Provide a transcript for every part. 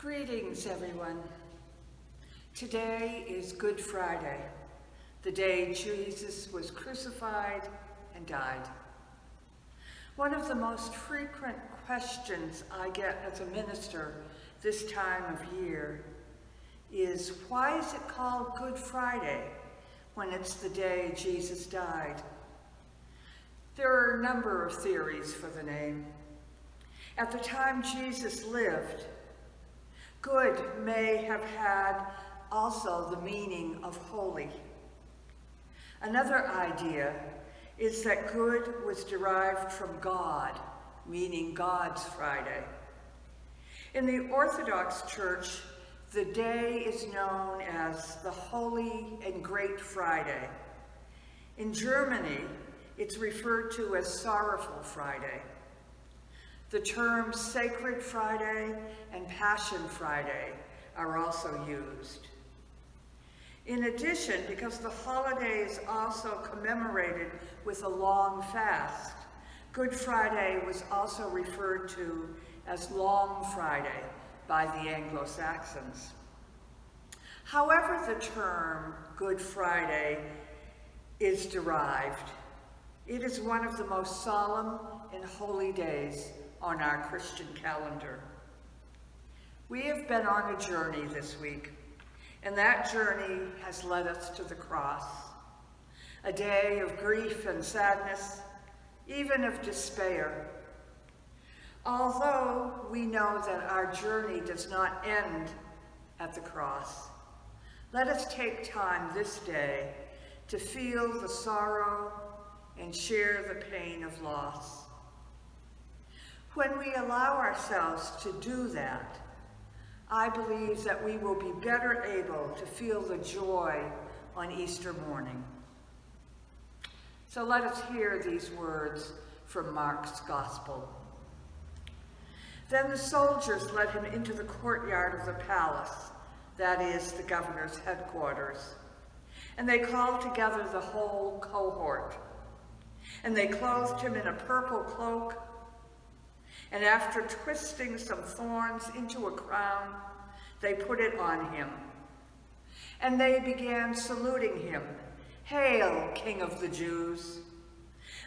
Greetings, everyone. Today is Good Friday, the day Jesus was crucified and died. One of the most frequent questions I get as a minister this time of year is, why is it called Good Friday when it's the day Jesus died? There are a number of theories for the name. At the time Jesus lived, good may have had also the meaning of holy. Another idea is that good was derived from God, meaning God's Friday. In the Orthodox Church, the day is known as the Holy and Great Friday. In Germany, it's referred to as Sorrowful Friday. The terms Sacred Friday and Passion Friday are also used. In addition, because the holiday is also commemorated with a long fast, Good Friday was also referred to as Long Friday by the Anglo-Saxons. However the term Good Friday is derived, it is one of the most solemn and holy days on our Christian calendar. We have been on a journey this week, and that journey has led us to the cross, a day of grief and sadness, even of despair. Although we know that our journey does not end at the cross, let us take time this day to feel the sorrow and share the pain of loss. When we allow ourselves to do that, I believe that we will be better able to feel the joy on Easter morning. So let us hear these words from Mark's Gospel. Then the soldiers led him into the courtyard of the palace, that is, the governor's headquarters, and they called together the whole cohort. And they clothed him in a purple cloak, and after twisting some thorns into a crown, they put it on him. And they began saluting him, "Hail, King of the Jews!"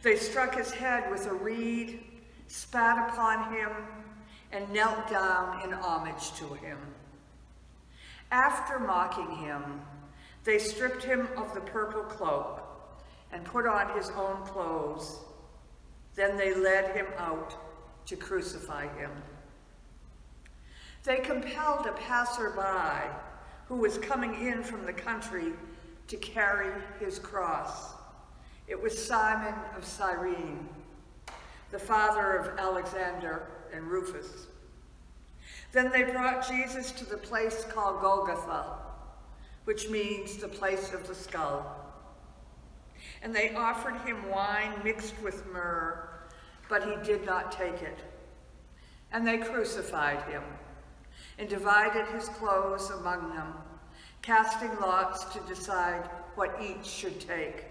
They struck his head with a reed, spat upon him, and knelt down in homage to him. After mocking him, they stripped him of the purple cloak and put on his own clothes. Then they led him out to crucify him. They compelled a passerby who was coming in from the country to carry his cross. It was Simon of Cyrene, the father of Alexander and Rufus. Then they brought Jesus to the place called Golgotha, which means the place of the skull. And they offered him wine mixed with myrrh, but he did not take it. And they crucified him and divided his clothes among them, casting lots to decide what each should take.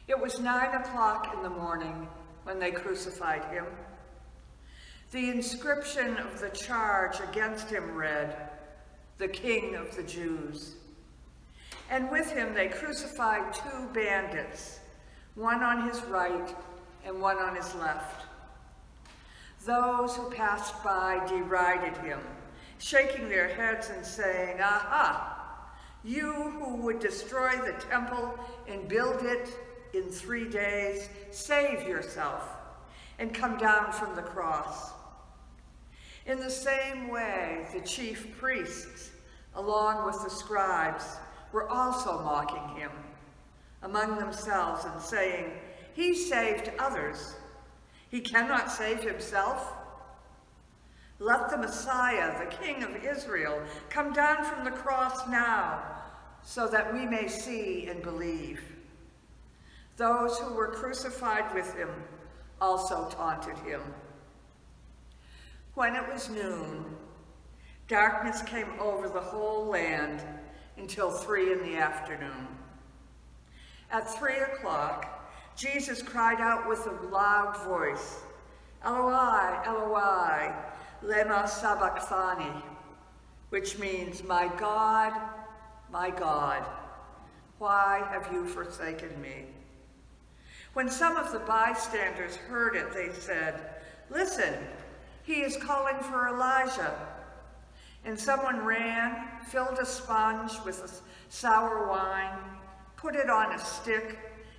It was 9 o'clock in the morning when they crucified him. The inscription of the charge against him read, "The King of the Jews." And with him they crucified 2 bandits, one on his right and one on his left. Those who passed by derided him, shaking their heads and saying, "Aha! You who would destroy the temple and build it in 3 days, save yourself and come down from the cross." In the same way, the chief priests, along with the scribes, were also mocking him among themselves and saying, "He saved others. He cannot save himself. Let the Messiah, the King of Israel, come down from the cross now, so that we may see and believe." Those who were crucified with him also taunted him. When it was noon, darkness came over the whole land until 3 in the afternoon. At 3 o'clock, Jesus cried out with a loud voice, "Eloi, Eloi, lema sabachthani, which means, my God, why have you forsaken me? When some of the bystanders heard it, they said, listen, he is calling for Elijah. And someone ran, filled a sponge with sour wine, put it on a stick,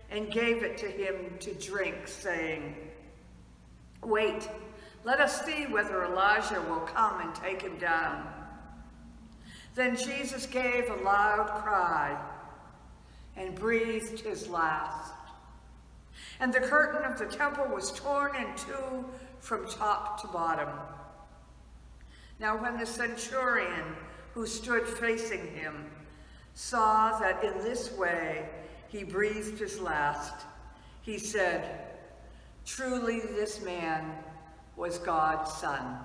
and gave it to him to drink, saying, wait, let us see whether Elijah will come and take him down. Then Jesus gave a loud cry and breathed his last. And the curtain of the temple was torn in two from top to bottom. Now when the centurion who stood facing him saw that in this way he breathed his last, he said, truly this man was God's son.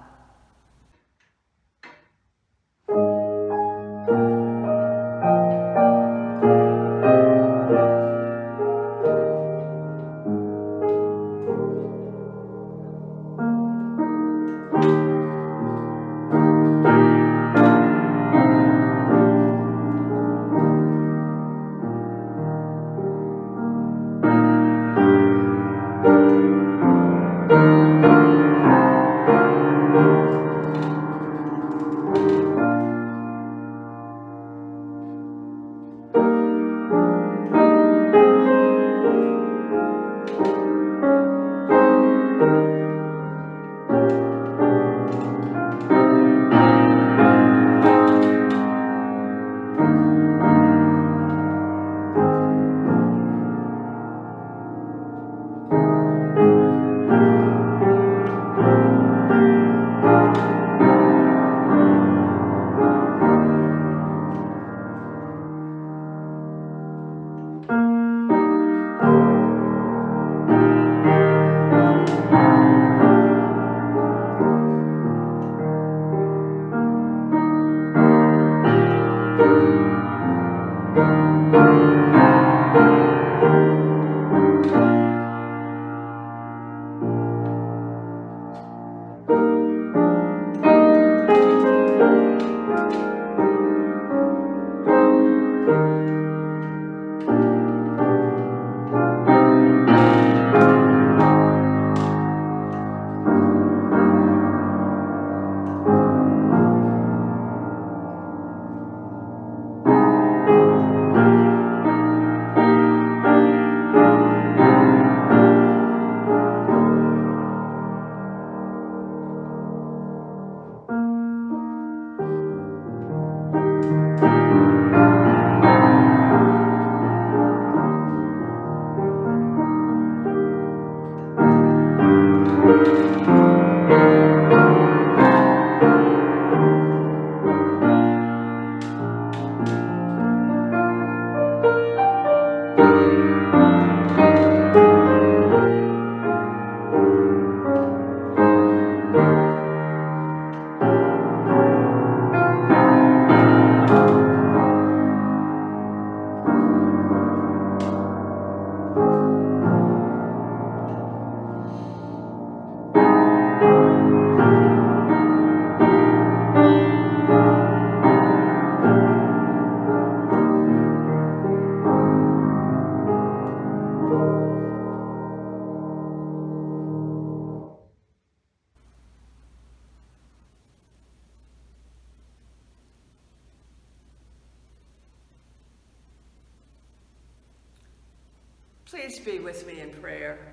Please be with me in prayer.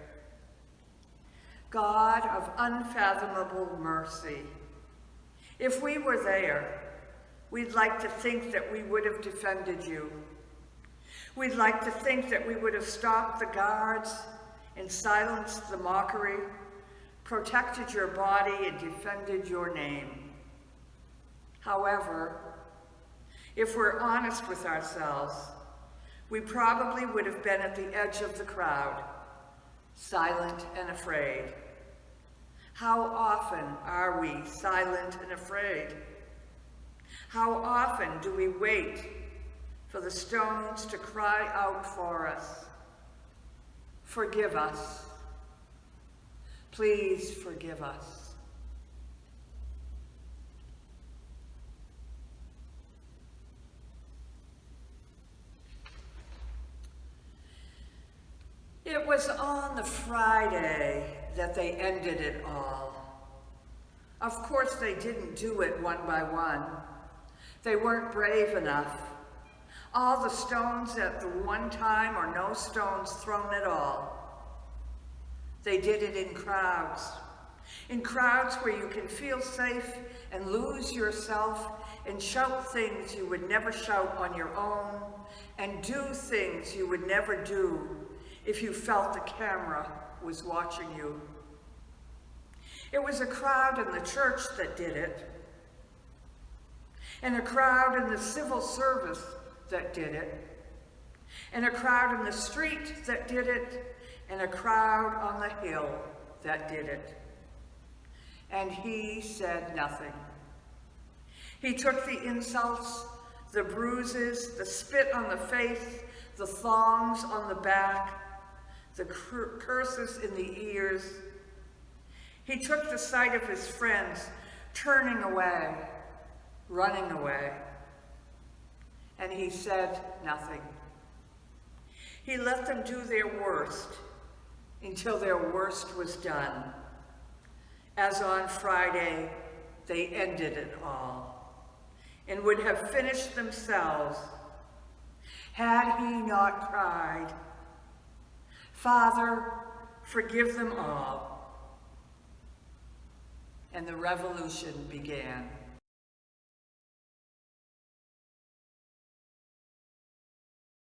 God of unfathomable mercy, if we were there, we'd like to think that we would have defended you. We'd like to think that we would have stopped the guards and silenced the mockery, protected your body and defended your name. However, if we're honest with ourselves, we probably would have been at the edge of the crowd, silent and afraid. How often are we silent and afraid? How often do we wait for the stones to cry out for us? Forgive us. Please forgive us. It was on the Friday that they ended it all. Of course, they didn't do it one by one. They weren't brave enough. All the stones at the one time or no stones thrown at all. They did it in crowds where you can feel safe and lose yourself and shout things you would never shout on your own and do things you would never do if you felt the camera was watching you. It was a crowd in the church that did it, and a crowd in the civil service that did it, and a crowd in the street that did it, and a crowd on the hill that did it. And he said nothing. He took the insults, the bruises, the spit on the face, the thongs on the back, the curses in the ears. He took the sight of his friends turning away, running away, and he said nothing. He let them do their worst until their worst was done. As on Friday, they ended it all and would have finished themselves had he not cried, "Father, forgive them all." And the revolution began.